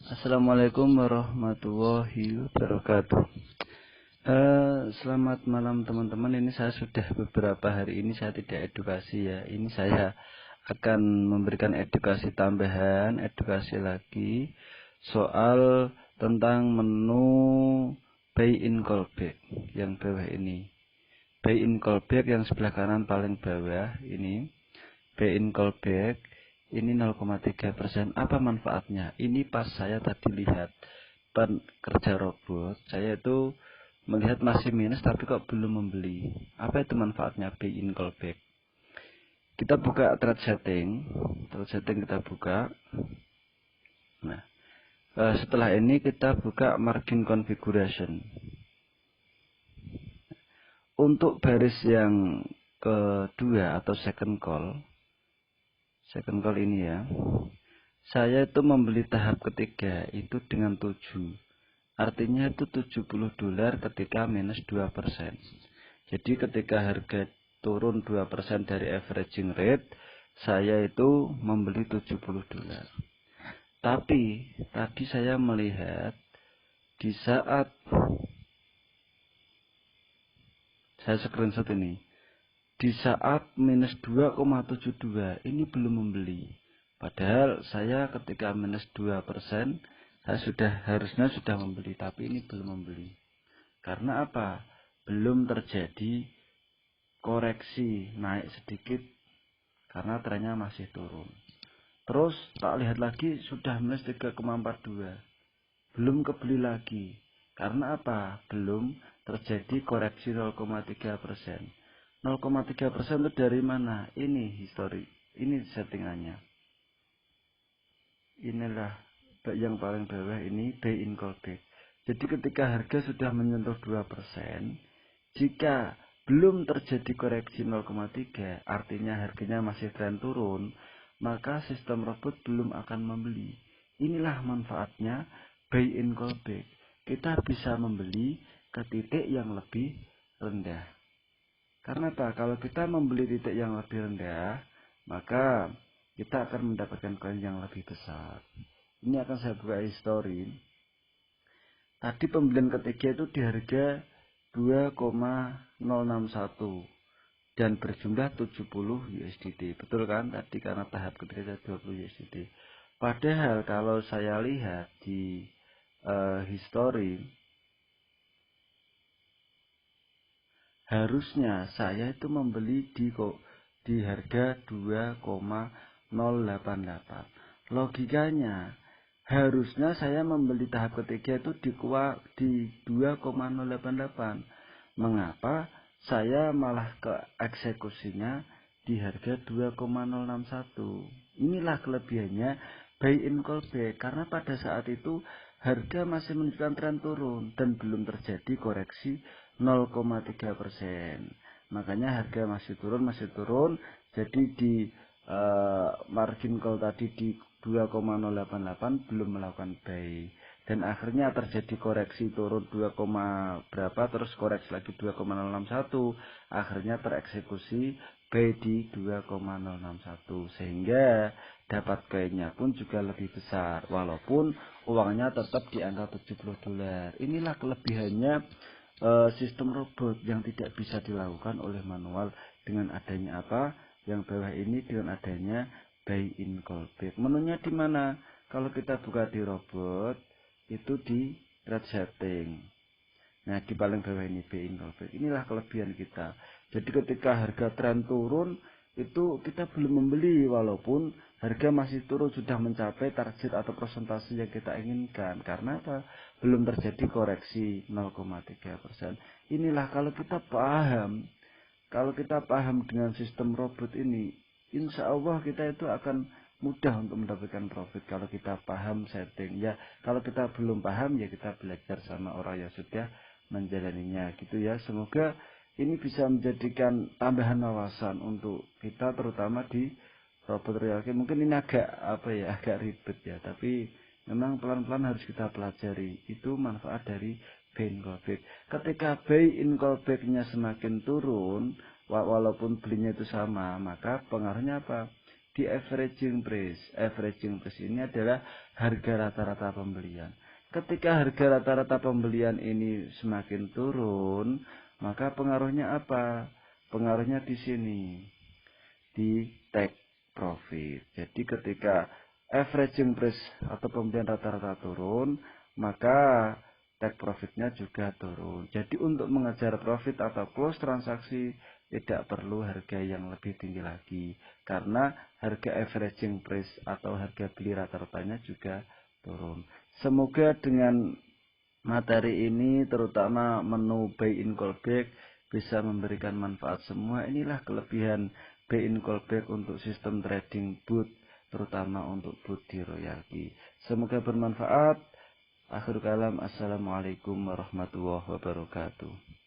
Assalamualaikum warahmatullahi wabarakatuh. Selamat malam teman-teman. Ini saya sudah beberapa hari ini saya tidak edukasi ya. Ini saya akan memberikan edukasi tambahan, edukasi lagi soal tentang menu buy in callback yang bawah ini. Buy in callback yang sebelah kanan paling bawah ini. Buy in callback ini 0,3%. Apa manfaatnya? Ini pas saya tadi lihat kerja robot, saya itu melihat masih minus tapi kok belum membeli. Apa itu manfaatnya buy in callback? Kita buka trade setting kita buka. Nah, setelah ini kita buka margin configuration. Untuk baris yang kedua atau second call ini ya, saya itu membeli tahap ketiga itu dengan 7, artinya itu $70 ketika minus 2%. Jadi ketika harga turun 2% dari averaging rate, saya itu membeli $70. Tapi tadi saya melihat di saat saya screenshot ini, di saat minus 2,72 ini belum membeli. Padahal saya ketika minus 2%, saya harusnya sudah membeli, tapi ini belum membeli. Karena apa? Belum terjadi koreksi naik sedikit, karena trennya masih turun. Terus tak lihat lagi sudah minus 3,42. Belum kebeli lagi. Karena apa? Belum terjadi koreksi 0,3%. 0,3% itu dari mana? Ini history, ini settingannya. Inilah yang paling bawah, ini buy in callback. Jadi ketika harga sudah menyentuh 2%, jika belum terjadi koreksi 0,3, artinya harganya masih tren turun, maka sistem robot belum akan membeli. Inilah manfaatnya buy in callback. Kita bisa membeli ke titik yang lebih rendah. Karena apa? Kalau kita membeli titik yang lebih rendah, maka kita akan mendapatkan koin yang lebih besar. Ini akan saya buka history. Tadi pembelian ketiga itu di harga 2,061 dan berjumlah 70 USDT. Betul kan? Tadi karena tahap ketiga 20 USDT. Padahal kalau saya lihat di history, harusnya saya itu membeli di harga 2,088. Logikanya harusnya saya membeli tahap ketiga itu di 2,088. Mengapa saya malah ke eksekusinya di harga 2,061? Inilah kelebihannya buy in callback, karena pada saat itu harga masih menunjukkan tren turun dan belum terjadi koreksi 0,3%. Makanya harga masih turun. Jadi di margin call tadi di 2,088 belum melakukan buy. Dan akhirnya terjadi koreksi turun 2, berapa, terus koreksi lagi 2,061. Akhirnya tereksekusi buy di 2,061. Sehingga dapat koinnya pun juga lebih besar. Walaupun uangnya tetap di angka $70. Inilah kelebihannya sistem robot yang tidak bisa dilakukan oleh manual dengan adanya apa? Yang bawah ini dengan adanya buy in callback. Menunya di mana? Kalau kita buka di robot itu di trade setting. Nah, di paling bawah ini buy in callback. Inilah kelebihan kita. Jadi ketika harga tren turun itu kita belum membeli, walaupun harga masih turun sudah mencapai target atau persentase yang kita inginkan. Karena apa? Belum terjadi koreksi 0,3%. Inilah kalau kita paham dengan sistem robot ini, insya Allah kita itu akan mudah untuk mendapatkan profit kalau kita paham setting. Ya, kalau kita belum paham ya kita belajar sama orang yang sudah menjalaninya gitu ya. Semoga ini bisa menjadikan tambahan wawasan untuk kita, terutama di robot reality. Mungkin ini agak ribet ya, tapi memang pelan-pelan harus kita pelajari. Itu manfaat dari buy in callback. Ketika buy in callback-nya semakin turun, walaupun belinya itu sama, maka pengaruhnya apa? di averaging price. Averaging price ini adalah harga rata-rata pembelian. Ketika harga rata-rata pembelian ini semakin turun, maka pengaruhnya apa? Pengaruhnya di sini, di take profit. Jadi ketika averaging price atau pembelian rata-rata turun, maka take profitnya juga turun. Jadi untuk mengejar profit atau close transaksi tidak perlu harga yang lebih tinggi lagi, karena harga averaging price atau harga beli rata-ratanya juga turun. Semoga dengan materi ini, terutama menu buy in callback, bisa memberikan manfaat semua. Inilah kelebihan buy in callback untuk sistem trading bot, terutama untuk bot di royalty. Semoga bermanfaat. Akhir kalam, assalamualaikum warahmatullahi wabarakatuh.